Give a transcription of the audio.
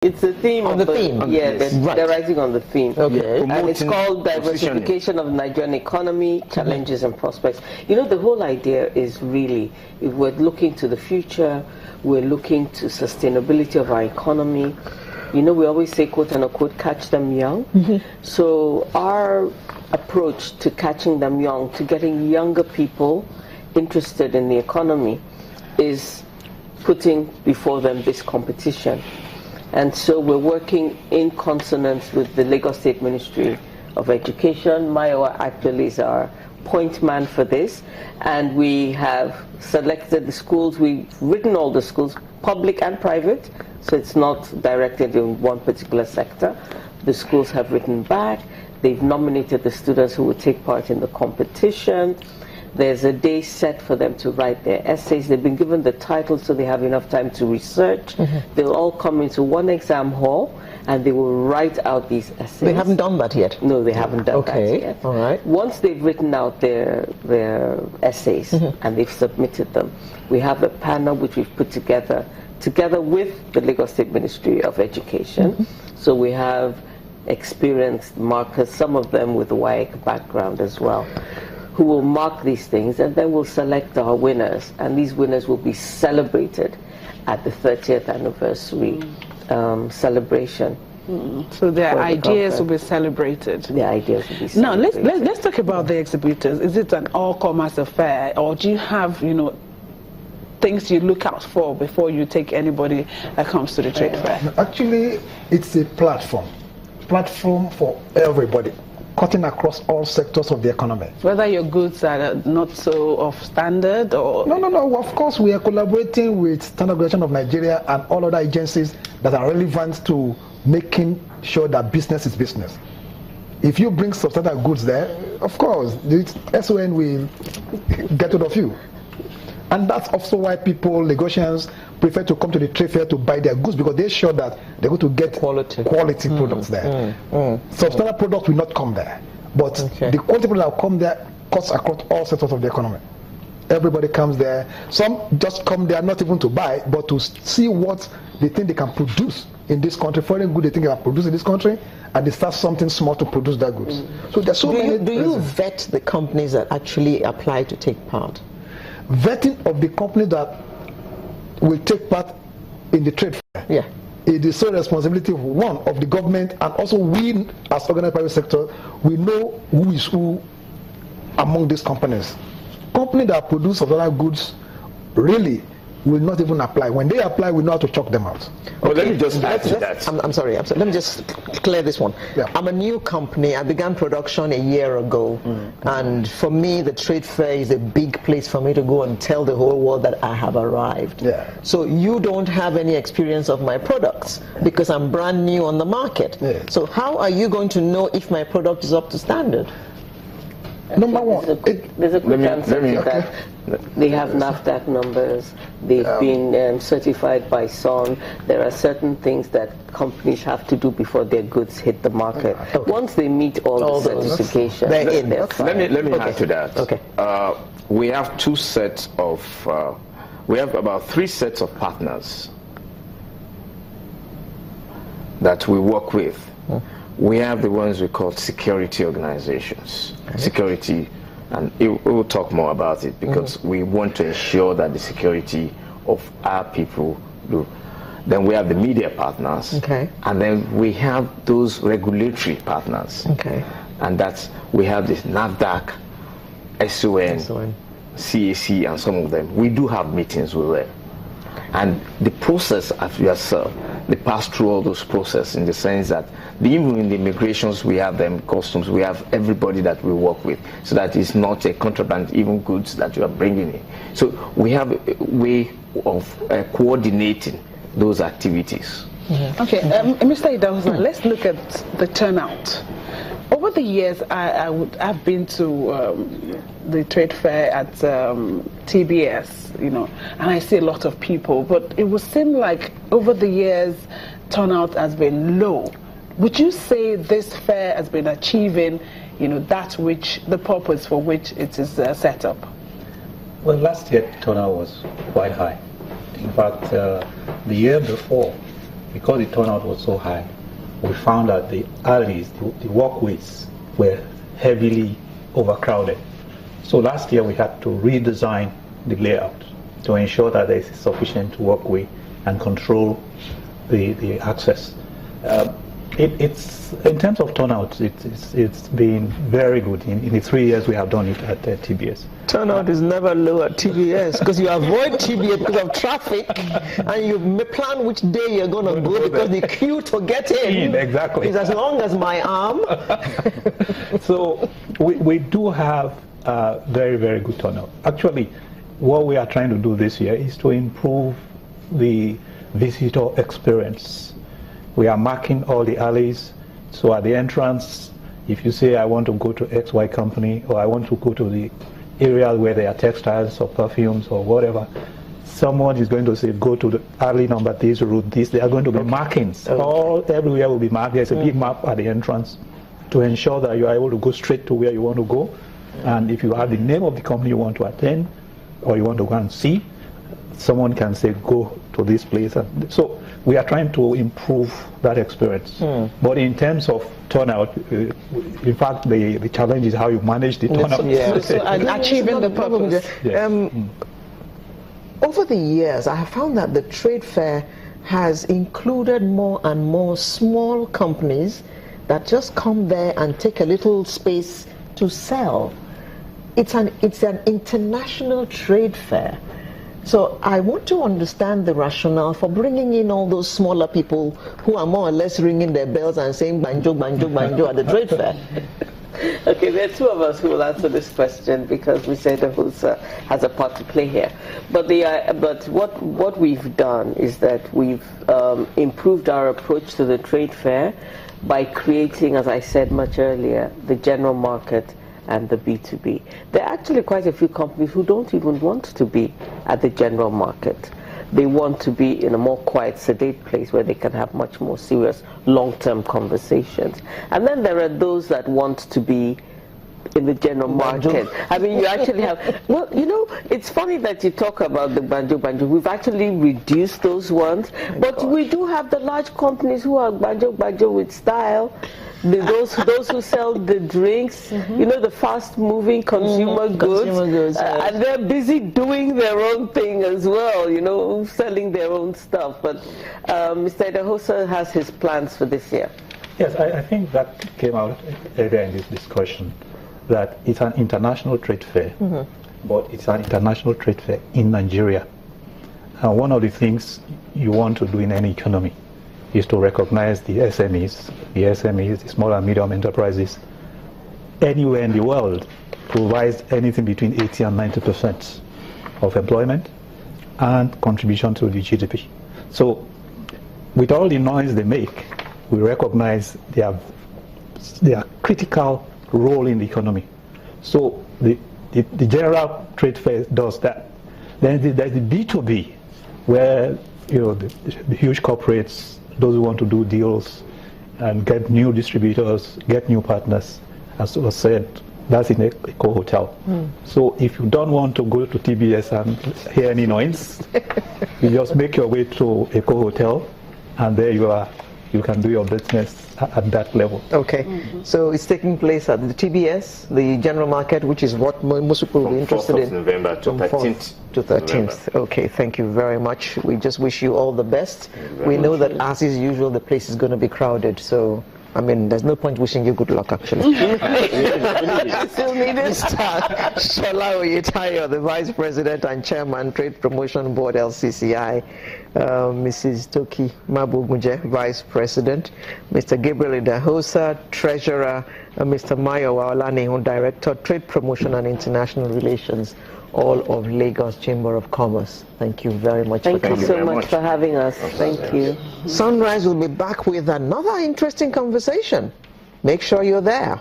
It's a theme. On the theme? Yeah, they're writing on the theme. Okay. And it's called Diversification of the Nigerian Economy, Challenges and Prospects. You know, the whole idea is really, if we're looking to the future, we're looking to sustainability of our economy. You know, we always say, quote unquote, catch them young. So our approach to catching them young, to getting younger people interested in the economy, is putting before them this competition. And so we're working in consonance with the Lagos State Ministry of Education. Mayowa actually is our point man for this. And we have selected the schools. We've written all the schools, public and private, so it's not directed in one particular sector. The schools have written back. They've nominated the students who will take part in the competition. There's a day set for them to write their essays. They've been given the title so they have enough time to research. They'll all come into one exam hall and they will write out these essays. They haven't done that yet? No, they haven't done that yet. All right. Once they've written out their essays and they've submitted them, we have a panel which we've put together with the Lagos State Ministry of Education. So we have experienced markers, some of them with a WAEC background as well, who will mark these things, and then we'll select our winners, and these winners will be celebrated at the 30th anniversary celebration. So their ideas will be celebrated. The ideas will be Now celebrated. let's talk about the exhibitors. Is it an all-commerce affair, or do you have, you know, things you look out for before you take anybody that comes to the trade fair? Actually, it's a platform for everybody, cutting across all sectors of the economy. Whether your goods are not so of standard or... No. Of course, we are collaborating with Standard Organization of Nigeria and all other agencies that are relevant to making sure that business is business. If you bring substandard goods there, of course, the SON will get rid of you. And that's also why people, Lagosians, prefer to come to the trade fair to buy their goods, because they're sure that they're going to get quality products there. Substandard products will not come there. But the quality products that will come there cuts across all sectors of the economy. Everybody comes there. Some just come there not even to buy, but to see what they think they can produce in this country. Foreign good they think they can produce in this country, and they start something small to produce that goods. So there's so many. Do you vet the companies that actually apply to take part? Vetting of the company that will take part in the trade fair. Yeah. It is the responsibility of one of the government, and also we as organized private sector, we know who is who among these companies. Companies that produce other goods really will not even apply. When they apply, we know how to chalk them out. Well, let me just add to that. I'm sorry. Let me just clear this one. Yeah. I'm a new company. I began production a year ago. And for me, the trade fair is a big place for me to go and tell the whole world that I have arrived. Yeah. So you don't have any experience of my products because I'm brand new on the market. Yeah. So how are you going to know if my product is up to standard? Number one, there's a quick answer to that. They have NAFDAC numbers. They've been certified by SON. There are certain things that companies have to do before their goods hit the market. Once they meet all the certifications, they're fine. Let me add to that. Okay. We have two sets of, we have about 3 sets of partners that we work with. We have the ones we call security organizations. Security, and we'll talk more about it, because we want to ensure that the security of our people do. Then we have the media partners, and then we have those regulatory partners. And that's, we have this NAFDAC, SON, CAC, and some of them. We do have meetings with them. And the process of yourself, they pass through all those processes, in the sense that even in the immigrations, we have them, customs, we have everybody that we work with, so that it's not a contraband, even goods that you are bringing in. So we have a way of coordinating those activities. Okay, Mr. Idauza, let's look at the turnout. Over the years, I've been to the trade fair at TBS, you know, and I see a lot of people, but it would seem like over the years, turnout has been low. Would you say this fair has been achieving, you know, that which, the purpose for which it is set up? Well, last year turnout was quite high. In fact, the year before, because the turnout was so high, we found that the alleys, the walkways, were heavily overcrowded. So last year we had to redesign the layout to ensure that there is sufficient walkway and control the access. It's in terms of turnout, it's been very good in the 3 years we have done it at TBS. Turnout is never low at TBS because you avoid TBS because of traffic, and you plan which day you're going to go because the queue to get in exactly is as long as my arm. So we do have very, very good turnout. Actually, what we are trying to do this year is to improve the visitor experience. We are marking all the alleys, so at the entrance, if you say I want to go to XY company, or I want to go to the area where there are textiles or perfumes or whatever, someone is going to say go to the alley number this, route this. There are going to be markings. Everywhere will be marked. There's a big map at the entrance to ensure that you are able to go straight to where you want to go. And if you have the name of the company you want to attend or you want to go and see, someone can say go to this place. And so we are trying to improve that experience. But in terms of turnout, in fact, the challenge is how you manage the turnout. And achieving the purpose. Over the years, I have found that the trade fair has included more and more small companies that just come there and take a little space to sell. It's an international trade fair. So I want to understand the rationale for bringing in all those smaller people who are more or less ringing their bells and saying banjo, banjo, banjo at the trade fair. Okay, there are two of us who will answer this question because Mr. Idahosa has a part to play here. But what we've done is that we've improved our approach to the trade fair by creating, as I said much earlier, the general market and the B2B. There are actually quite a few companies who don't even want to be at the general market. They want to be in a more quiet, sedate place where they can have much more serious, long-term conversations. And then there are those that want to be in the general market. I mean, you actually have, well, you know, it's funny that you talk about the banjo. We've actually reduced those ones, but we do have the large companies who are banjo with style. Those who sell the drinks, you know, the fast-moving consumer goods, and they're busy doing their own thing as well, you know, selling their own stuff. But Mr. Idahosa has his plans for this year. Yes, I think that came out earlier in this discussion, that it's an international trade fair, but it's an international trade fair in Nigeria. And one of the things you want to do in any economy is to recognize the SMEs, the small and medium enterprises, anywhere in the world provides anything between 80 and 90% of employment and contribution to the GDP. So with all the noise they make, we recognize their critical role in the economy. So the general trade fair does that. Then there's the B2B, where, you know, the huge corporates, those who want to do deals and get new distributors, get new partners, as was said, that's in Eco Hotel. So if you don't want to go to TBS and hear any noise, you just make your way to Eco Hotel, and there you are. You can do your business at that level. Okay, so it's taking place at the TBS, the general market, which is what most people will be interested in. From 4th of November to 13th. To 13th. Okay, thank you very much. We just wish you all the best. We know that, as is usual, the place is going to be crowded, so I mean, there's no point wishing you good luck, actually. Still Minister Shola Oyetayo, the Vice President and Chairman, Trade Promotion Board, LCCI, Mrs. Toki Mabugunje, Vice President, Mr. Gabriel Idahosa, Treasurer, Mr. Mayo Waolani, Director, Trade Promotion and International Relations, all of Lagos Chamber of Commerce. Thank you very much. Thank you so much for having us. Thank you. Sunrise will be back with another interesting conversation. Make sure you're there.